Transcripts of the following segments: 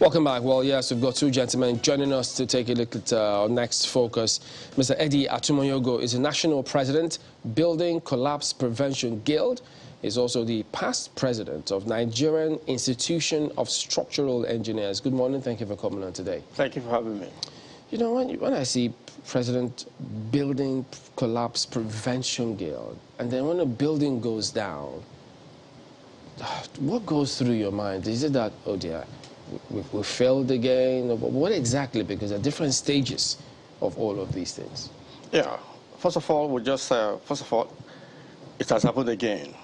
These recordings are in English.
Welcome back. Well, yes, we've got two gentlemen joining us to take a look at our next focus. Mr. Eddie Atumoyogo is the National President, Building Collapse Prevention Guild. He's also the past president of Nigerian Institution of Structural Engineers. Good morning. Thank you for coming on today. Thank you for having me. You know, when I see President Building Collapse Prevention Guild, and then when a building goes down, what goes through your mind? Is it that, oh dear, we failed again? What exactly? Because there are different stages of all of these things. Yeah. First of all, it has happened again.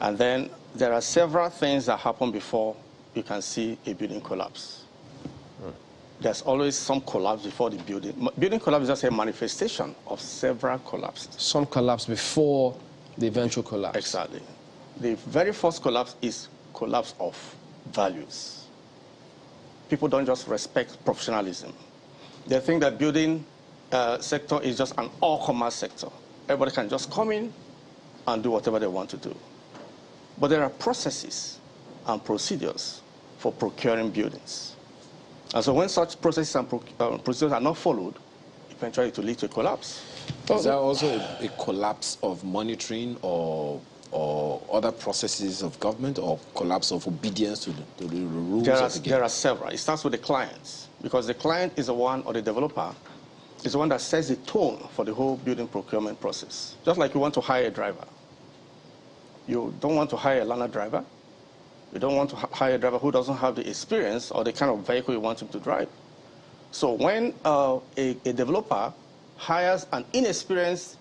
And then there are several things that happen before you can see a building collapse. There's always some collapse before the building. Building collapse is just a manifestation of several collapses. Some collapse before the eventual collapse. Exactly. The very first collapse is collapse of values. People don't just respect professionalism. They think that building sector is just an all-commerce sector. Everybody can just come in and do whatever they want to do. But there are processes and procedures for procuring buildings. And so when such processes and procedures are not followed, eventually it will lead to a collapse. Is there also a collapse of monitoring or other processes of government, or collapse of obedience to the rules of the game? There are several. It starts with the clients, because the client is the one, or the developer, is the one that sets the tone for the whole building procurement process. Just like you want to hire a driver. You don't want to hire a learner driver. You don't want to hire a driver who doesn't have the experience or the kind of vehicle you want him to drive. So when a developer hires an inexperienced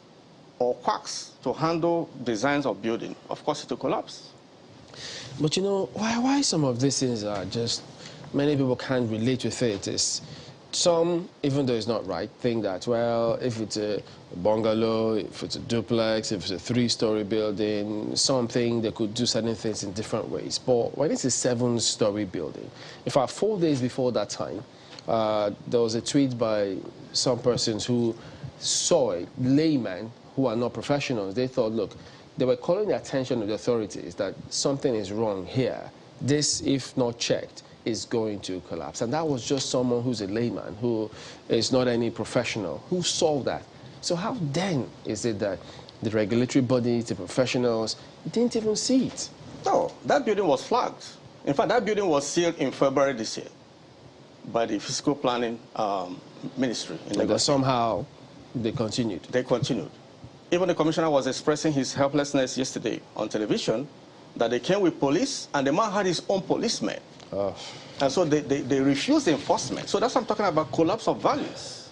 or quacks to handle designs of building, of course it will collapse. But you know, why some of these things are just, many people can't relate with it. Is some, even though it's not right, think that, well, if it's a bungalow, if it's a duplex, if it's a three-story building, something, they could do certain things in different ways. But when it's a 7-story building, in fact, 4 days before that time, there was a tweet by some persons who saw a layman who are not professionals. They thought, look, they were calling the attention of the authorities that something is wrong here. This, if not checked, is going to collapse. And that was just someone who's a layman, who is not any professional, who saw that. So how then is it that the regulatory bodies, the professionals, didn't even see it? No, that building was flagged. In fact, that building was sealed in February this year by the Fiscal Planning Ministry in Lagos. But somehow they continued. They continued. Even the commissioner was expressing his helplessness yesterday on television, that they came with police, and the man had his own policemen. Oh. And so they refused enforcement. So that's what I'm talking about, collapse of values.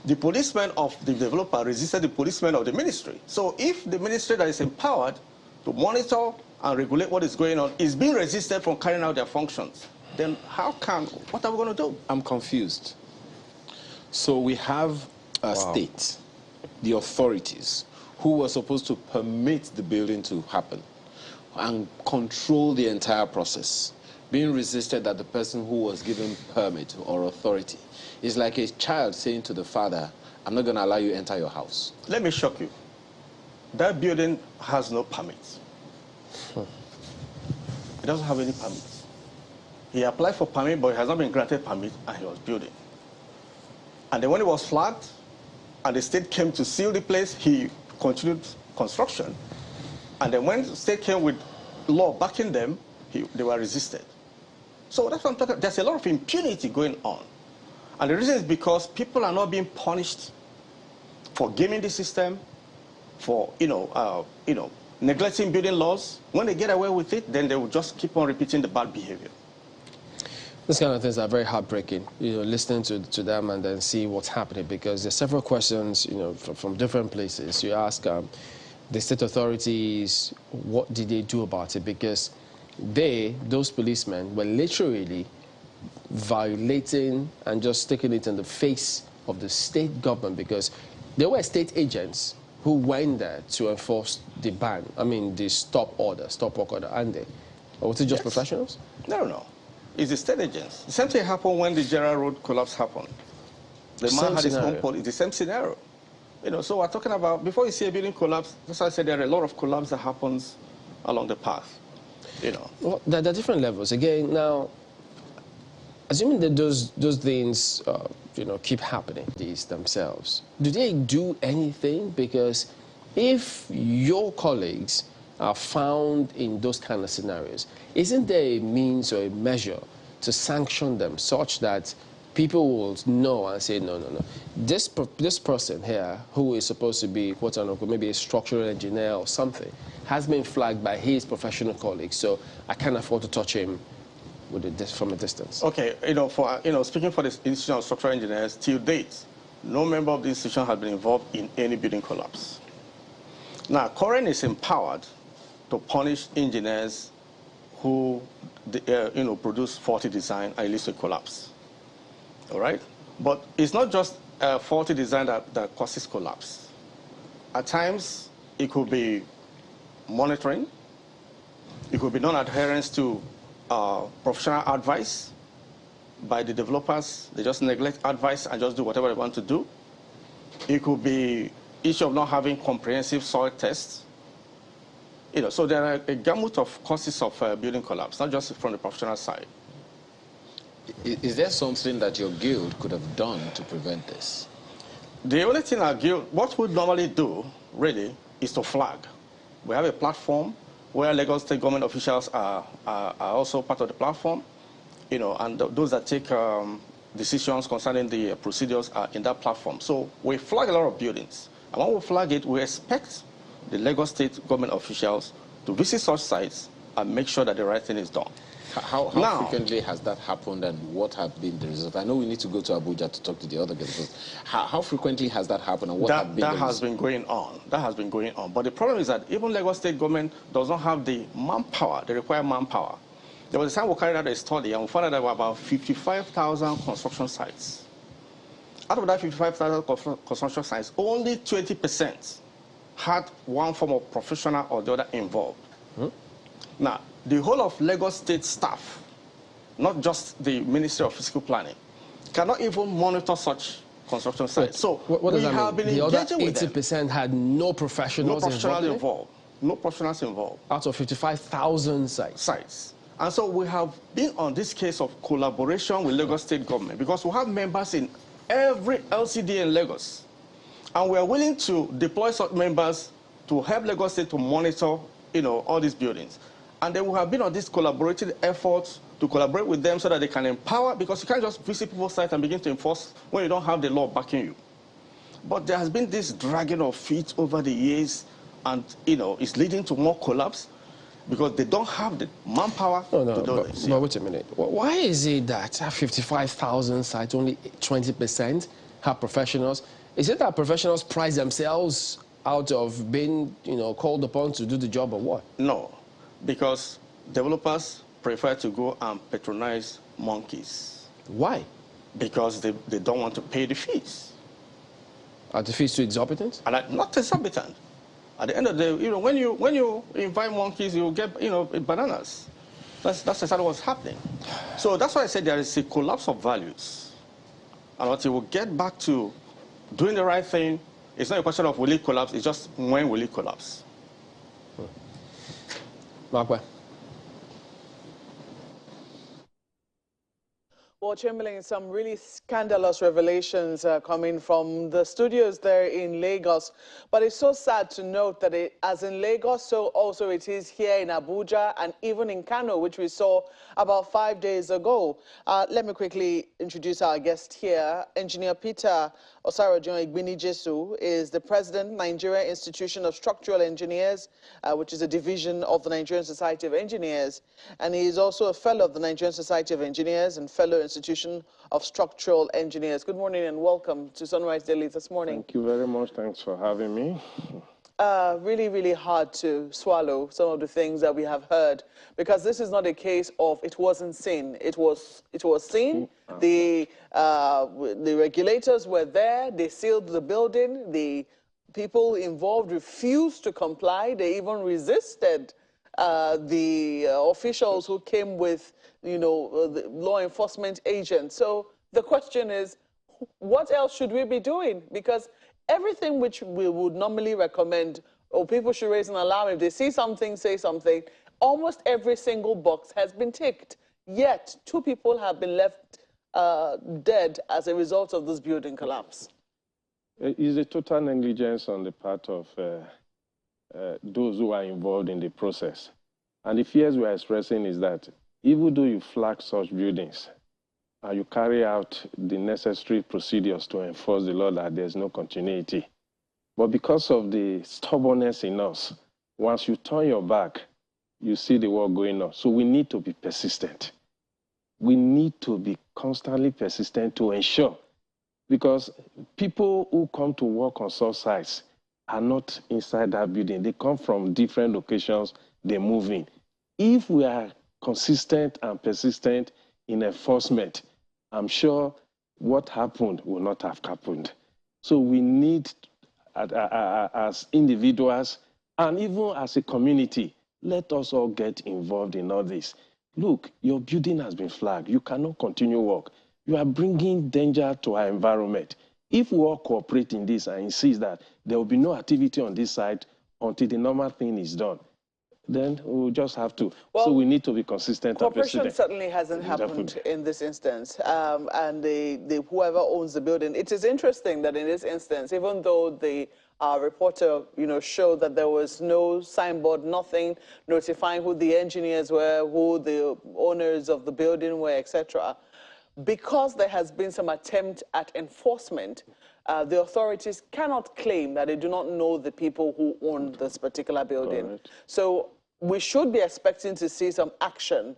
The policemen of the developer resisted the policemen of the ministry. So if the ministry that is empowered to monitor and regulate what is going on is being resisted from carrying out their functions, then what are we going to do? I'm confused. So we have a state, the authorities, who were supposed to permit the building to happen and control the entire process, being resisted that the person who was given permit or authority is like a child saying to the father, I'm not going to allow you to enter your house. Let me shock you. That building has no permits. It doesn't have any permits. He applied for permit, but he has not been granted permit, and he was building. And then when it was flagged, and the state came to seal the place, he continued construction. And then when the state came with law backing them, they were resisted. So that's what I'm talking about. There's a lot of impunity going on. And the reason is because people are not being punished for gaming the system, for neglecting building laws. When they get away with it, then they will just keep on repeating the bad behavior. These kind of things are very heartbreaking, listening to them and then see what's happening, because there's several questions, from different places. You ask the state authorities, what did they do about it? Because those policemen, were literally violating and just sticking it in the face of the state government, because they were state agents who went there to enforce the ban, the stop work order, and they? Or was it just professionals? No. It's the state agents. The same thing happened when the General Road collapse happened. The man had his own policy. The same scenario. So we're talking about, before you see a building collapse, that's why I said there are a lot of collapse that happens along the path. Well, there are different levels. Again, now, assuming that those things, keep happening, these themselves, do they do anything? Because if your colleagues are found in those kind of scenarios, isn't there a means or a measure to sanction them such that people will know and say, no, this person here, who is supposed to be, quote unquote, maybe a structural engineer or something, has been flagged by his professional colleagues, so I can't afford to touch him from a distance? Okay, speaking for the institution of structural engineers, till date, no member of the institution has been involved in any building collapse. Now, Current is empowered to punish engineers who, produce faulty design and leads to collapse. All right? But it's not just faulty design that causes collapse. At times, it could be monitoring. It could be non-adherence to professional advice by the developers. They just neglect advice and just do whatever they want to do. It could be issue of not having comprehensive soil tests. So there are a gamut of causes of building collapse, not just from the professional side. Is there something that your guild could have done to prevent this? The only thing our guild, what we normally do, really, is to flag. We have a platform where Lagos State government officials are also part of the platform, and those that take decisions concerning the procedures are in that platform. So we flag a lot of buildings. And when we flag it, we expect the Lagos State government officials to visit such sites and make sure that the right thing is done. How frequently has that happened, and what have been the results? I know we need to go to Abuja to talk to the other guys, but how frequently has that happened, and what have been the results? That has been going on. That has been going on. But the problem is that even Lagos State government does not have the manpower, the required manpower. There was a time we carried out a study, and we found out there were about 55,000 construction sites. Out of that 55,000 construction sites, only 20% had one form of professional or the other involved. Now, the whole of Lagos State staff, not just the Ministry of Physical Planning, cannot even monitor such construction sites. So what does that mean? The other 80% had no professionals involved. No professionals involved. Out of 55,000 sites. And so we have been on this case of collaboration with Lagos State government, because we have members in every LCD in Lagos. And we are willing to deploy such members to help Lagos State to monitor, all these buildings. And then we have been on this collaborative effort to collaborate with them so that they can empower, because you can't just visit people's sites and begin to enforce when you don't have the law backing you. But there has been this dragging of feet over the years, and, it's leading to more collapse because they don't have the manpower to do this. But wait a minute. Why is it that 55,000 sites, only 20% have professionals? Is it that professionals price themselves out of being, called upon to do the job, or what? No. Because developers prefer to go and patronize monkeys. Why? Because they don't want to pay the fees. Are the fees too exorbitant? And not exorbitant. At the end of the day, when you invite monkeys, you get, bananas. That's exactly what's happening. So that's why I said there is a collapse of values. And until we get back to doing the right thing, it's not a question of will it collapse, it's just when will it collapse. Mark, Well, Chamberlain, some really scandalous revelations coming from the studios there in Lagos. But it's so sad to note that as in Lagos, so also it is here in Abuja and even in Kano, which we saw about 5 days ago. Let me quickly introduce our guest here. Engineer Peter Osarojon Igbinijesu is the president, Nigeria Institution of Structural Engineers, which is a division of the Nigerian Society of Engineers. And he is also a fellow of the Nigerian Society of Engineers and fellow Institution of Structural Engineers. Good morning and welcome to Sunrise Daily this morning. Thank you very much. Thanks for having me. Really, really hard to swallow some of the things that we have heard, because this is not a case of it wasn't seen. It was seen. The regulators were there. They sealed the building. The people involved refused to comply. They even resisted the officials who came with, the law enforcement agents. So the question is, what else should we be doing? Because everything which we would normally recommend, or people should raise an alarm if they see something, say something, almost every single box has been ticked. Yet, 2 people have been left dead as a result of this building collapse? It's a total negligence on the part of those who are involved in the process. And the fears we are expressing is that even though you flag such buildings, you carry out the necessary procedures to enforce the law that there's no continuity. But because of the stubbornness in us, once you turn your back, you see the work going on. So we need to be persistent. We need to be constantly persistent to ensure, because people who come to work on such sites are not inside that building. They come from different locations, they move in. If we are consistent and persistent in enforcement, I'm sure what happened will not have happened. So we need, as individuals and even as a community, let us all get involved in all this. Look, your building has been flagged. You cannot continue work. You are bringing danger to our environment. If we all cooperate in this and insist that there will be no activity on this side until the normal thing is done, then we'll just have to. Well, so we need to be consistent. Cooperation certainly hasn't happened in this instance. And whoever owns the building, it is interesting that in this instance, even though the reporter, showed that there was no signboard, nothing notifying who the engineers were, who the owners of the building were, etc., because there has been some attempt at enforcement, the authorities cannot claim that they do not know the people who own this particular building. Correct. So we should be expecting to see some action,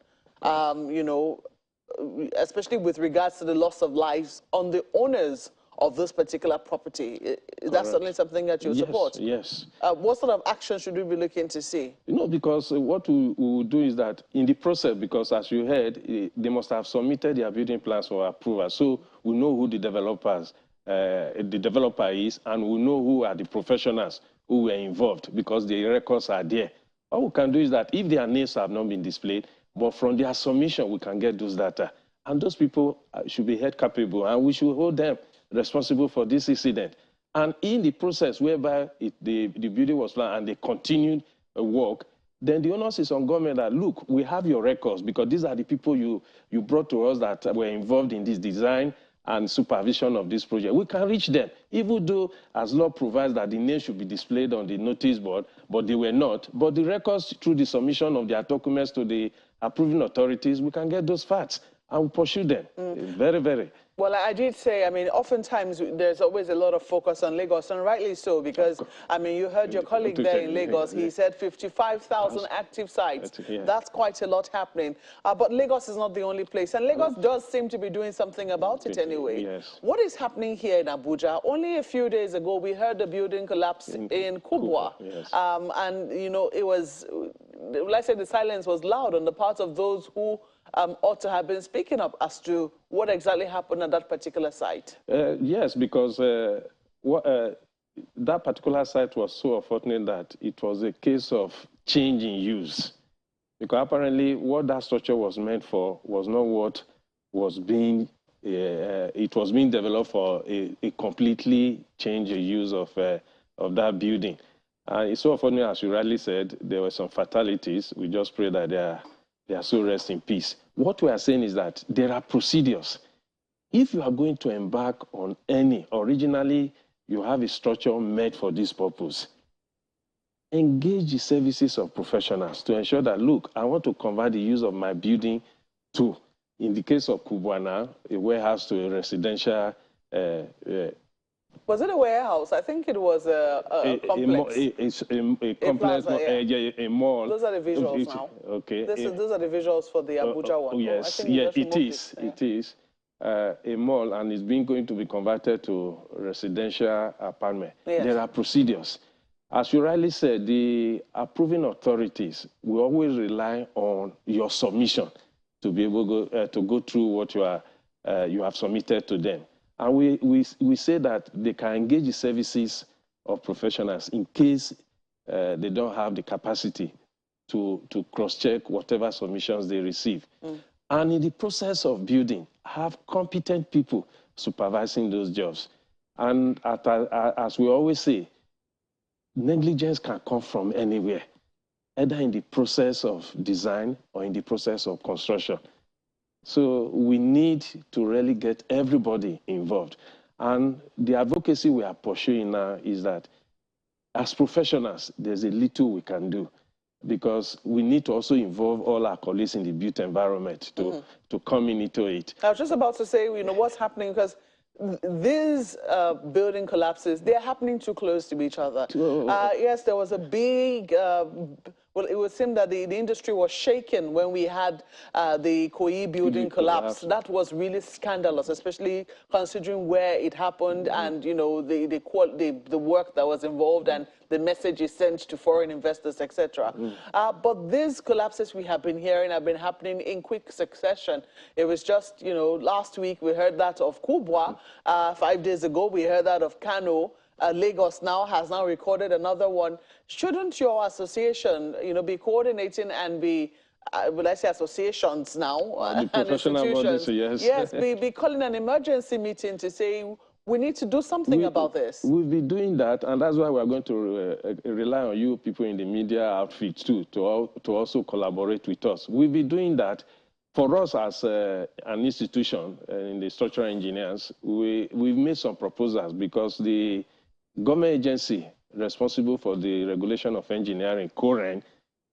especially with regards to the loss of lives on the owners of this particular property. Is that certainly something that you support? Yes. What sort of action should we be looking to see? Because what we will do is that in the process, because as you heard, they must have submitted their building plans for approval. So we know who the developer is, and we know who are the professionals who were involved, because the records are there. What we can do is that if their names have not been displayed, but from their submission, we can get those data. And those people should be held capable, and we should hold them responsible for this incident. And in the process whereby the building was planned and they continued work, then the onus is on government that, look, we have your records, because these are the people you brought to us that were involved in this design and supervision of this project. We can reach them, even though as law provides that the name should be displayed on the notice board, but they were not. But the records through the submission of their documents to the approving authorities, we can get those facts and pursue them. Very, very. Well, I did say, oftentimes there's always a lot of focus on Lagos, and rightly so, because, you heard your colleague there in Lagos, he said 55,000 active sites. That's quite a lot happening. But Lagos is not the only place, and Lagos does seem to be doing something about it anyway. Yes. What is happening here in Abuja? Only a few days ago, we heard the building collapse in Kubwa. Yes. And, it was, let's say the silence was loud on the part of those who ought to have been speaking up as to what exactly happened at that particular site. Yes, because that particular site was so unfortunate that it was a case of change in use. Because apparently what that structure was meant for was not what was being, it was being developed for a completely change in use of that building. And it's so unfortunate, as you rightly said, there were some fatalities. We just pray that they are so rest in peace. What we are saying is that there are procedures. If you are going to embark on any, originally you have a structure made for this purpose, engage the services of professionals to ensure that, look, I want to convert the use of my building to, in the case of Kubwana, a warehouse to a residential. Was it a warehouse? I think it was a complex. A complex, a mall. Those are the visuals now. Okay. Those are the visuals for the Abuja one. Yes, it is. It is a mall, and it's going to be converted to residential apartment. Yes. There are procedures. As you rightly said, the approving authorities will always rely on your submission to be able to go through what you have submitted to them. And we say that they can engage the services of professionals in case they don't have the capacity to cross-check whatever submissions they receive. And in the process of building, have competent people supervising those jobs. And as we always say, negligence can come from anywhere, either in the process of design or in the process of construction. So we need to really get everybody involved. And the advocacy we are pursuing now is that as professionals, there's a little we can do, because we need to also involve all our colleagues in the built environment to come into it. I was just about to say, what's happening, because these building collapses, they're happening too close to each other. Yes, there was a big, well, it would seem that the industry was shaken when we had the Koyi building collapse. That was really scandalous, especially considering where it happened and, the work that was involved and the message is sent to foreign investors, etc. But these collapses we have been hearing have been happening in quick succession. It was just, last week we heard that of Kubwa. 5 days ago we heard that of Kano. Lagos has now recorded another one. Shouldn't your association, be coordinating and be, will I say associations now, the professional bodies, yes. Yes, be calling an emergency meeting to say, we need to do something about this. We'll be doing that, and that's why we're going to rely on you people in the media outfit too, to also collaborate with us. We'll be doing that. For us as an institution in the structural engineers, we've made some proposals, because the government agency responsible for the regulation of engineering, COREN,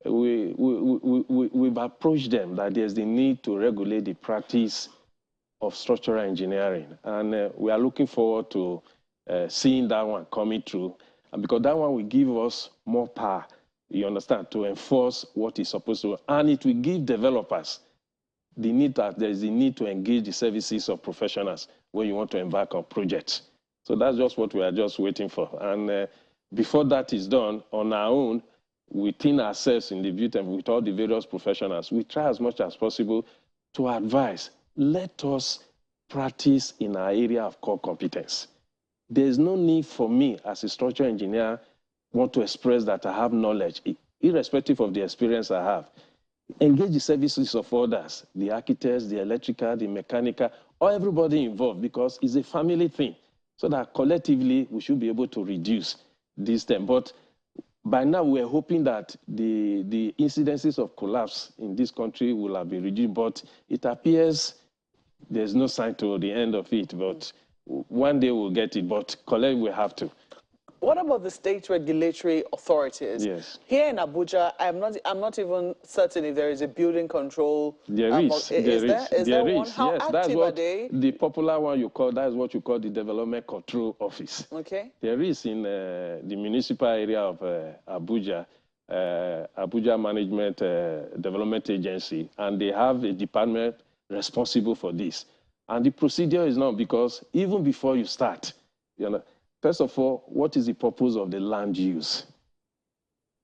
we've approached them that there's the need to regulate the practice of structural engineering. And we are looking forward to seeing that one coming through, and because that one will give us more power, you understand, to enforce what is supposed to, and it will give developers the need that there's the need to engage the services of professionals when you want to embark on projects. So that's just what we are just waiting for. And before that is done, on our own, within ourselves in the built and with all the various professionals, we try as much as possible to advise, let us practice in our area of core competence. There's no need for me as a structural engineer want to express that I have knowledge, irrespective of the experience I have. Engage the services of others, the architects, the electrical, the mechanical, or everybody involved, because it's a family thing, so that collectively we should be able to reduce this time. But by now we're hoping that the incidences of collapse in this country will have been reduced, but it appears there's no sign to the end of it. But one day we'll get it, but collectively we have to. What about the state regulatory authorities? Yes. Here in Abuja, I'm not even certain if there is a building control. There is. Is there one? How yes, active that's what are they? The popular one you call, that's what you call the Development Control Office. Okay. There is in the municipal area of Abuja, Abuja Management Development Agency, and they have a department responsible for this. And the procedure is now, because even before you start, first of all, what is the purpose of the land use?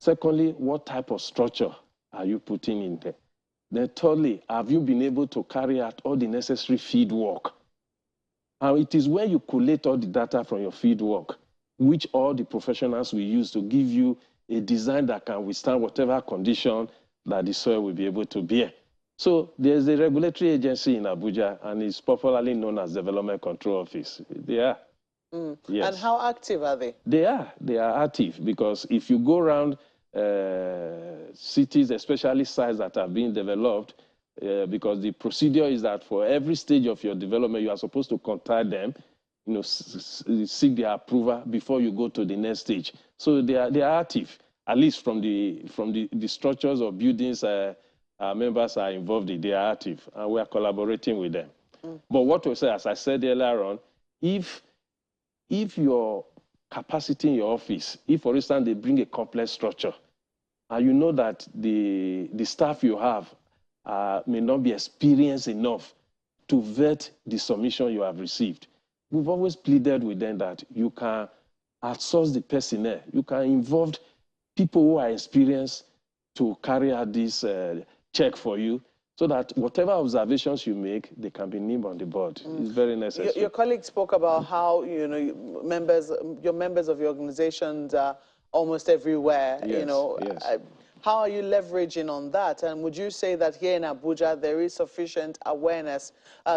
Secondly, what type of structure are you putting in there? Then thirdly, have you been able to carry out all the necessary field work? And it is when you collate all the data from your field work, which all the professionals will use to give you a design that can withstand whatever condition that the soil will be able to bear. So there's a regulatory agency in Abuja, and it's popularly known as Development Control Office. They are. Yes. And how active are they? They are active, because if you go around cities, especially sites that are being developed, because the procedure is that for every stage of your development, you are supposed to contact them, seek their approval before you go to the next stage. So they are active, at least from the structures of buildings our members are involved in. They are active, and we are collaborating with them. But what we say, as I said earlier on, if your capacity in your office, if, for instance, they bring a complex structure, and you know that the staff you have may not be experienced enough to vet the submission you have received, we've always pleaded with them that you can outsource the personnel. You can involve people who are experienced to carry out this check for you, so that whatever observations you make, they can be named on the board. It's very necessary. Your colleague spoke about how your members of your organizations are almost everywhere. Yes, yes. How are you leveraging on that? And would you say that here in Abuja there is sufficient awareness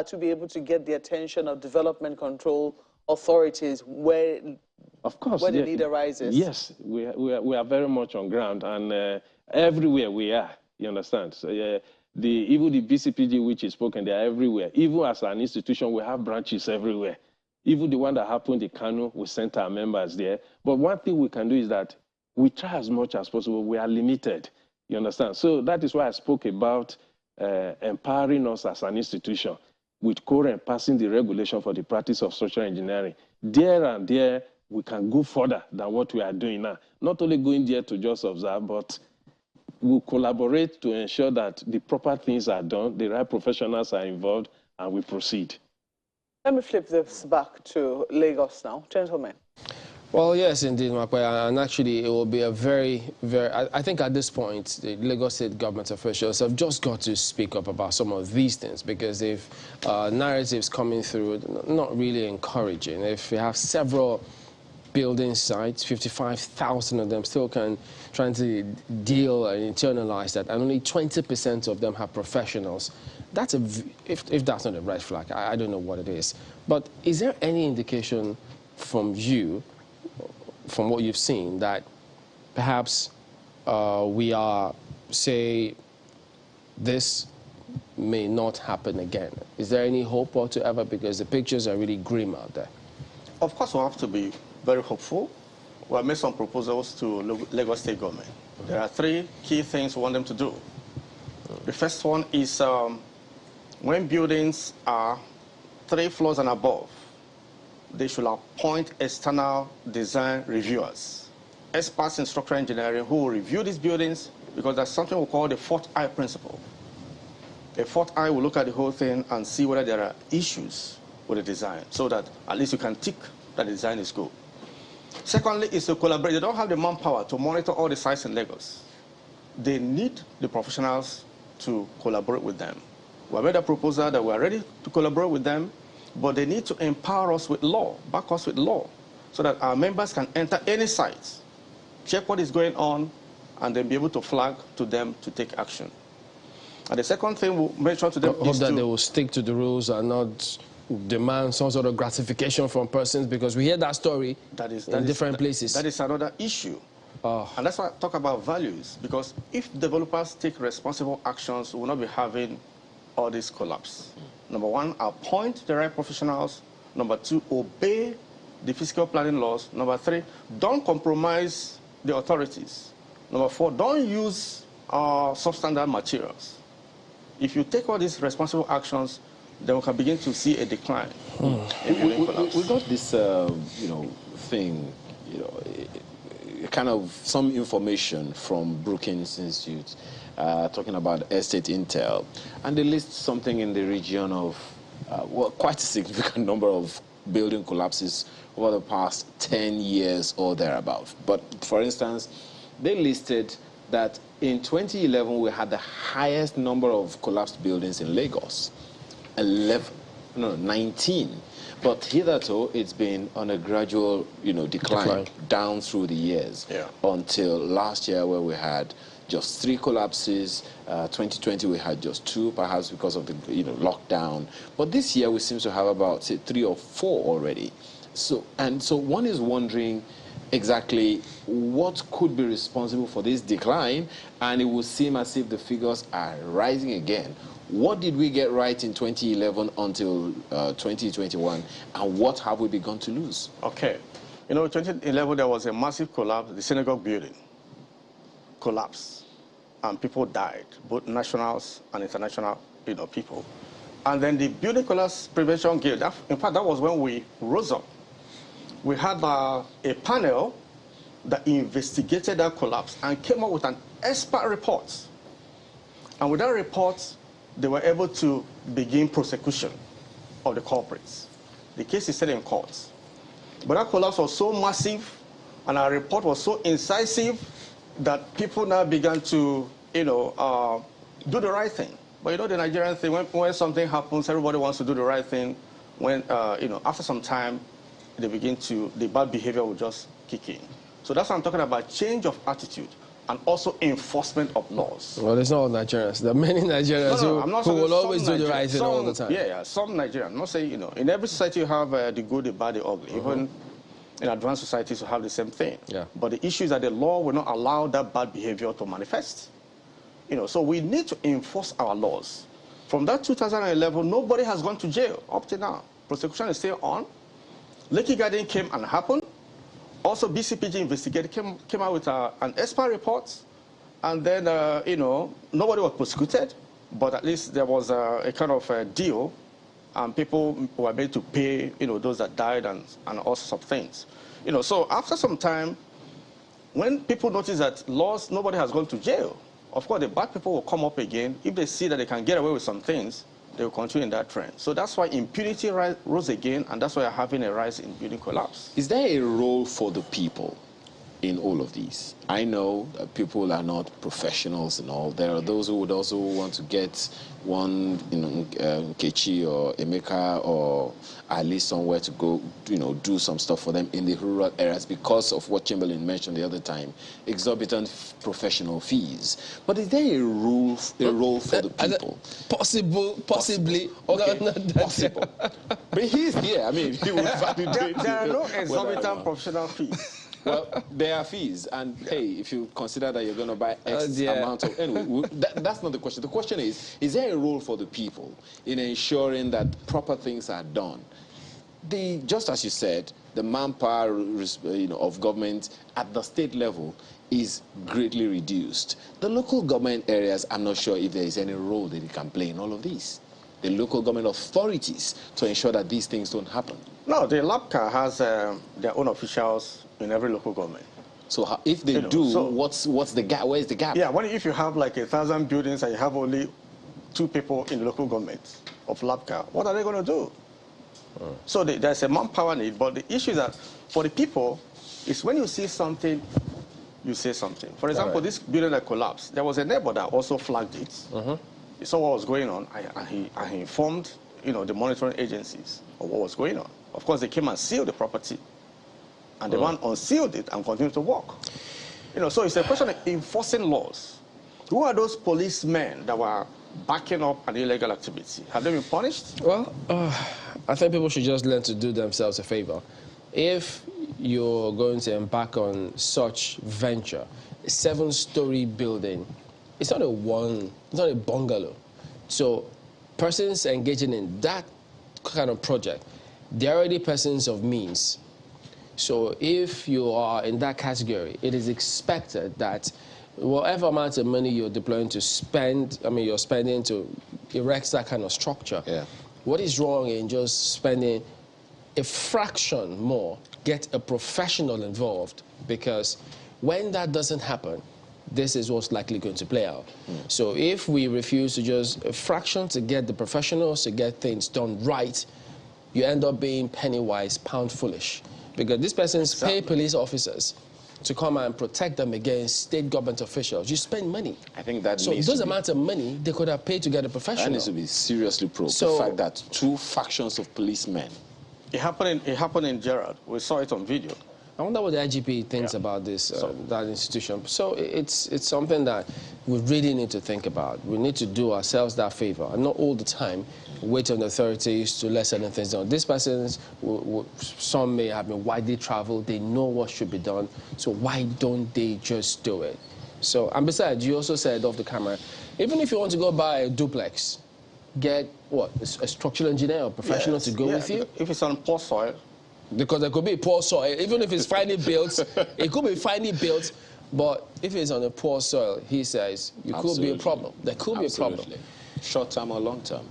to be able to get the attention of development control authorities where, of course, where the need arises? Yes, we are very much on ground, and everywhere we are. You understand? So Even the BCPG, which is spoken, they are everywhere. Even as an institution, we have branches everywhere. Even the one that happened in Kano, we sent our members there. But one thing we can do is that we try as much as possible. We are limited, you understand? So that is why I spoke about empowering us as an institution with CORE and passing the regulation for the practice of social engineering. There and there, we can go further than what we are doing now. Not only going there to just observe, but we'll collaborate to ensure that the proper things are done, the right professionals are involved, and we proceed. Let me flip this back to Lagos now. Gentlemen. Well, yes, indeed, Makwe, and actually it will be a very, I think at this point, the Lagos State government officials have just got to speak up about some of these things, because if narratives coming through, not really encouraging. If you have several building sites, 55,000 of them still trying to deal and internalize that, and only 20% of them have professionals. That's if that's not a red flag, I don't know what it is. But is there any indication from you, from what you've seen, that perhaps we are, say, this may not happen again? Is there any hope whatsoever? Because the pictures are really grim out there. Of course, we have to be very hopeful. We have made some proposals to Lagos State government. There are 3 key things we want them to do. The first one is when buildings are 3 floors and above, they should appoint external design reviewers, experts in structural engineering who will review these buildings, because there's something we call the 4th eye principle. A 4th eye will look at the whole thing and see whether there are issues with the design, so that at least you can tick that the design is good. Secondly, is to collaborate. They don't have the manpower to monitor all the sites in Lagos. They need the professionals to collaborate with them. We have made a proposal that we are ready to collaborate with them, but they need to empower us with law, back us with law, so that our members can enter any site, check what is going on, and then be able to flag to them to take action. And the second thing we'll mention to them hope is that they will stick to the rules and not demand some sort of gratification from persons, because we hear that story in different places. That is another issue. And that's why I talk about values, because if developers take responsible actions, we will not be having all this collapse. Number 1, appoint the right professionals. Number 2, obey the physical planning laws. Number 3, don't compromise the authorities. Number 4, don't use substandard materials. If you take all these responsible actions, then we can begin to see a decline. We got this, thing, kind of some information from Brookings Institute talking about estate intel, and they list something in the region of, quite a significant number of building collapses over the past 10 years or thereabout. But for instance, they listed that in 2011 we had the highest number of collapsed buildings in Lagos, 19. But hitherto, it's been on a gradual, decline down through the years, until last year, where we had just 3 collapses. 2020, we had just 2, perhaps because of the lockdown. But this year, we seem to have about, say, 3 or 4 already. So one is wondering exactly what could be responsible for this decline, and it would seem as if the figures are rising again. What did we get right in 2011 until 2021, and what have we begun to lose? Okay. In 2011, there was a massive collapse. The synagogue building collapsed, and people died, both nationals and international people. And then the Building Collapse Prevention Guild, in fact, that was when we rose up. We had a panel that investigated that collapse and came up with an expert report. And with that report, they were able to begin prosecution of the culprits. The case is still in court. But that collapse was so massive, and our report was so incisive, that people now began to, do the right thing. But the Nigerian thing, when something happens, everybody wants to do the right thing. When, after some time, the bad behavior will just kick in. So that's what I'm talking about, change of attitude, and also enforcement of laws. Well, it's not all Nigerians. There are many Nigerians who will always do the right thing all the time. Yeah, some Nigerians. I'm not saying, in every society you have the good, the bad, the ugly. Even in advanced societies you have the same thing. Yeah. But the issue is that the law will not allow that bad behavior to manifest. So we need to enforce our laws. From that 2011, nobody has gone to jail up to now. Prosecution is still on. Lekki Garden came and happened. Also, BCPG investigated, came out with an expert report. And then, nobody was prosecuted, but at least there was a kind of a deal, and people were made to pay, those that died and all sorts of things. So after some time, when people notice that laws, nobody has gone to jail, of course, the bad people will come up again. If they see that they can get away with some things, they will continue in that trend. So that's why impunity rose again, and that's why you're having a rise in building collapse. Is there a role for the people in all of these? I know that people are not professionals and all. There are those who would also want to get one, Kechi or Emeka or Ali somewhere to go, do some stuff for them in the rural areas because of what Chamberlain mentioned the other time, exorbitant professional fees. But is there a role for the people? Possibly. Okay, possible. But he's here. I mean, he will validate. There are no exorbitant professional fees. Well, there are fees, and hey, if you consider that you're going to buy X amount of... Anyway, that's not the question. The question is there a role for the people in ensuring that proper things are done? Just as you said, the manpower of government at the state level is greatly reduced. The local government areas, I'm not sure if there is any role that they can play in all of these. The local government authorities to ensure that these things don't happen. No, the LAPCA has their own officials in every local government. So if they what's the gap? Where's the gap? Yeah, if you have like 1,000 buildings and you have only 2 people in the local government of LAPCA, what are they going to do? So there's a manpower need, but the issue is that for the people, is when you see something, you say something. For example, this building that collapsed, there was a neighbor that also flagged it. He saw what was going on, and he informed the monitoring agencies of what was going on. Of course, they came and sealed the property. And the one unsealed it and continued to work. So it's a question of enforcing laws. Who are those policemen that were backing up an illegal activity? Have they been punished? Well, I think people should just learn to do themselves a favor. If you're going to embark on such venture, a 7-story building, it's not a bungalow. So persons engaging in that kind of project, they're already persons of means. So if you are in that category, it is expected that whatever amount of money you're deploying to spend, you're spending to erect that kind of structure. Yeah. What is wrong in just spending a fraction more, get a professional involved? Because when that doesn't happen, this is what's likely going to play out. So if we refuse to just a fraction to get the professionals to get things done right, you end up being penny wise, pound foolish. Because these persons pay police officers to come and protect them against state government officials. You spend money. I think that so those amounts of money they could have paid to get a professional. That needs to be seriously probed. So, the fact that 2 factions of policemen. It happened in Gerard. We saw it on video. I wonder what the IGP thinks about this, that institution. So it's something that we really need to think about. We need to do ourselves that favor, and not all the time wait on the authorities to let certain things done. These persons, some may have been widely traveled. They know what should be done. So why don't they just do it? So, and besides, you also said off the camera, even if you want to go buy a duplex, get what, a structural engineer or professional to go with you? If it's on poor soil. Because there could be poor soil. Even if it's finely built, it could be finely built. But if it's on a poor soil, he says, it could be a problem. There could be a problem. Short-term or long-term.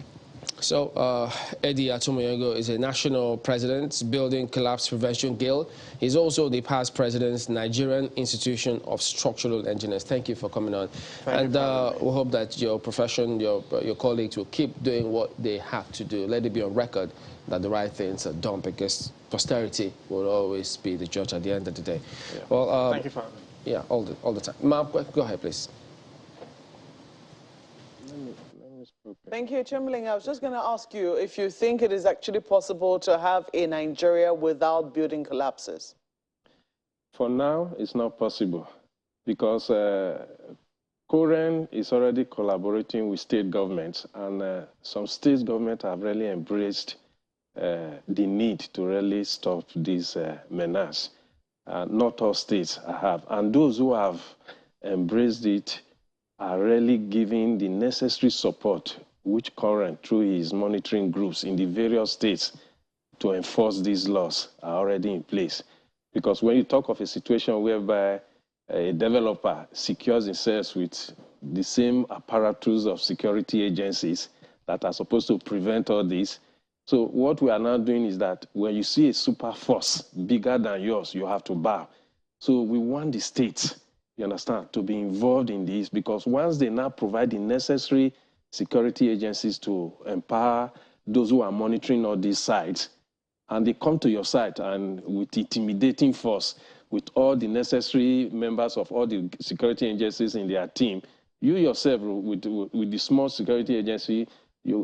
So Eddie Atumoyogo is a national president, Building Collapse Prevention Guild. He's also the past president, Nigerian Institution of Structural Engineers. Thank you for coming on. And we hope that your profession, your colleagues will keep doing what they have to do. Let it be on record that the right things are done, because posterity will always be the judge at the end of the day. Yeah. Well, thank you for having me. Yeah, all the time. Ma'am, go ahead, please. Thank you, Chamberlain. I was just going to ask you if you think it is actually possible to have a Nigeria without building collapses. For now, it's not possible, because Koren is already collaborating with state governments, and some state governments have really embraced the need to really stop this menace. Not all states have, and those who have embraced it are really giving the necessary support, which current through his monitoring groups in the various states to enforce these laws are already in place. Because when you talk of a situation whereby a developer secures himself with the same apparatus of security agencies that are supposed to prevent all this, so what we are now doing is that when you see a super force bigger than yours, you have to bow. So we want the states, you understand, to be involved in this, because once they now provide the necessary security agencies to empower those who are monitoring all these sites, and they come to your site and with intimidating force, with all the necessary members of all the security agencies in their team, you yourself, with the small security agency,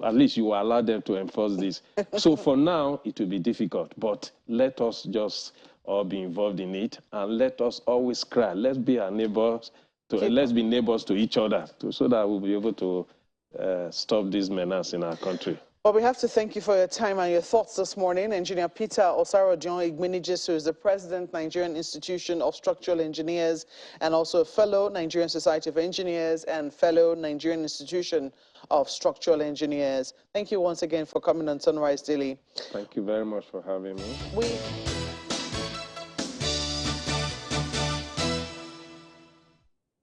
at least you will allow them to enforce this. So for now, it will be difficult, but let us just all be involved in it, and let us always cry. Let's be our neighbors, let's be neighbors to each other, so that we'll be able to stop this menace in our country. Well, we have to thank you for your time and your thoughts this morning. Engineer Peter Osarodion Igminijis, who is the President, Nigerian Institution of Structural Engineers, and also a fellow Nigerian Society of Engineers and fellow Nigerian Institution of Structural Engineers. Thank you once again for coming on Sunrise Daily. Thank you very much for having me.